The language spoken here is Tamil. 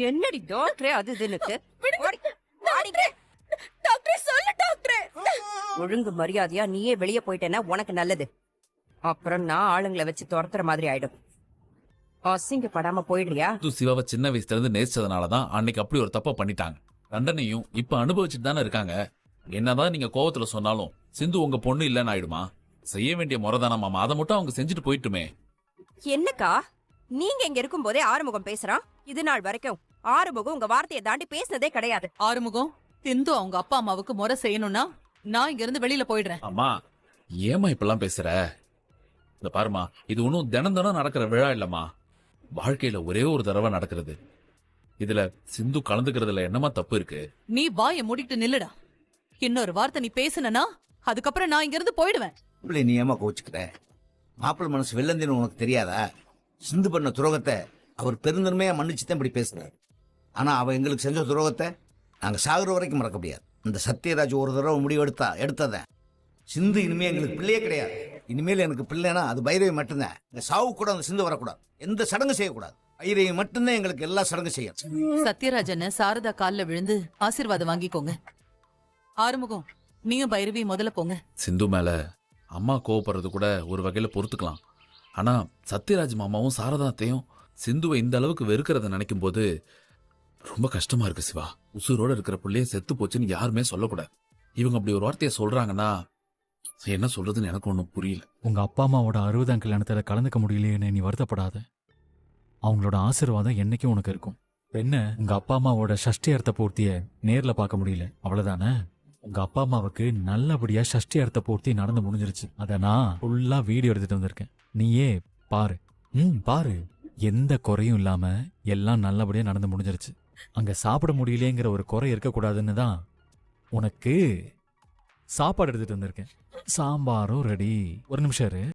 என்னடி டாக்டரே அது இதுனுக்கு டாக்டர் சொல்லு டாக்டர். ஒழுங்கு மரியாதையா நீயே வெளியே போயிட்டேன்னா உனக்கு நல்லது. அப்புறம் நான் ஆளுங்களை வச்சு துரத்துற மாதிரி ஆயிடும். அசிங்கப்படாம போயிடுறியா? சிவாவை சின்ன வயசுல இருந்து நேசிச்சதுனாலதான் அன்னைக்கு அப்படி ஒரு தப்ப பண்ணிட்டாங்க. தண்டனையும் இப்ப அனுபவிச்சுட்டு தானே இருக்காங்க. என்னதான் நீங்க கோவத்துல சொன்னாலும் சிந்து உங்க பொண்ணு இல்லன்னு ஆயிடுமா? செய்ய வேண்டிய முறைதானா மாமா, அதை மட்டும் அவங்க செஞ்சுட்டு போயிட்டுமே. என்னக்கா நீங்க இங்க இருக்கும் போதே ஆறுமுகம் பேசுறான். இது நாள் வரைக்கும் ஆறுமுகம் உங்க வார்த்தையை தாண்டி பேசினதே கிடையாது. ஆறுமுகம், சிந்து அவங்க அப்பா அம்மாவுக்கு முறை செய்யணும்னா நான் இங்க இருந்து வெளியில போயிடுறேன். அம்மா ஏமா இப்பெல்லாம் பேசுற? இந்த பாருமா, இது ஒன்னும் தினம் தினம் நடக்கிற விழா இல்லம்மா. வாழ்க்கையில ஒரே ஒரு தடவை நடக்கிறது. இதுல சிந்து கலந்துக்கிறதுல என்னமா தப்பு இருக்கு? நீ வாயை மூடிட்டு நில்லுடா. இன்னொரு வார்த்தை நீ பேசுனா அதுக்கப்புறம் நான் இங்க இருந்து போயிடுவேன். நீ ஏமா கோச்சுக்கிற? மாப்பிள்ள மனசு வெள்ளந்தின்னு உனக்கு தெரியாதா? சிந்து பண்ண துரோகத்தை அவர் பெருந்தன்மையா மன்னிச்சுதான் இப்படி பேசுறாரு. ஆனா அவ எங்களுக்கு செஞ்ச துரோகத்தை நாங்க சாகுற வரைக்கும் மறக்க முடியாது. இந்த சத்யராஜ் ஒரு தடவை முடிவு எடுத்ததேன். சிந்து இனிமே எங்களுக்கு பிள்ளையே கிடையாது. இனிமேல் எனக்கு பிள்ளைனா அது பைரவி மட்டும்தான். இந்த சாவு கூட அந்த சிந்து வரக்கூடாது. எந்த சடங்கு செய்யக்கூடாது. பைரவி மட்டும்தான் எங்களுக்கு எல்லா சடங்கு செய்யும். சத்யராஜன் சாரதா கால்ல விழுந்து ஆசீர்வாதம் வாங்கிக்கோங்க. ஆறுமுகம், நீயும் பைரவி முதல்ல போங்க. சிந்து மேல அம்மா கோவப்படுறது கூட ஒரு வகையில பொறுத்துக்கலாம். ஆனா சத்யராஜ் மாமாவும் சாரதாத்தையும் சிந்துவை இந்த அளவுக்கு வெறுக்கிறத நினைக்கும் போது ரொம்ப கஷ்டமா இருக்கு சிவா. உசுரோட இருக்கிற பிள்ளைய செத்து போச்சுன்னு யாருமே சொல்லக்கூடாது. இவங்க அப்படி ஒரு வார்த்தையை சொல்றாங்கன்னா என்ன சொல்றதுன்னு எனக்கு ஒன்றும் புரியல. உங்க அப்பா அம்மாவோட 60ஆம் கல்யாணத்துல கலந்துக்க முடியலையேன்னு நீ வருத்தப்படாத. அவங்களோட ஆசீர்வாதம் என்னைக்கும் உனக்கு இருக்கும். என்ன, உங்க அப்பா அம்மாவோட சஷ்டி அர்த்த பூர்த்திய நேர்ல பார்க்க முடியல, அவ்வளவுதானே? உங்க அப்பா அம்மாவுக்கு நல்லபடியா சஷ்டி அர்த்த பூர்த்தி நடந்து முடிஞ்சிருச்சு. அத நான் ஃபுல்லா வீடியோ எடுத்துட்டு வந்திருக்கேன். நீயே பாரு. பாரு, எந்த குறையும் இல்லாம எல்லாம் நல்லபடியா நடந்து முடிஞ்சிருச்சு. அங்க சாப்பிட முடியலேங்கிற ஒரு குறை இருக்கக்கூடாதுன்னு தான் உனக்கு சாப்பாடு எடுத்துட்டு வந்திருக்கேன். சாம்பாரும் ரெடி. ஒரு நிமிஷம் இரு.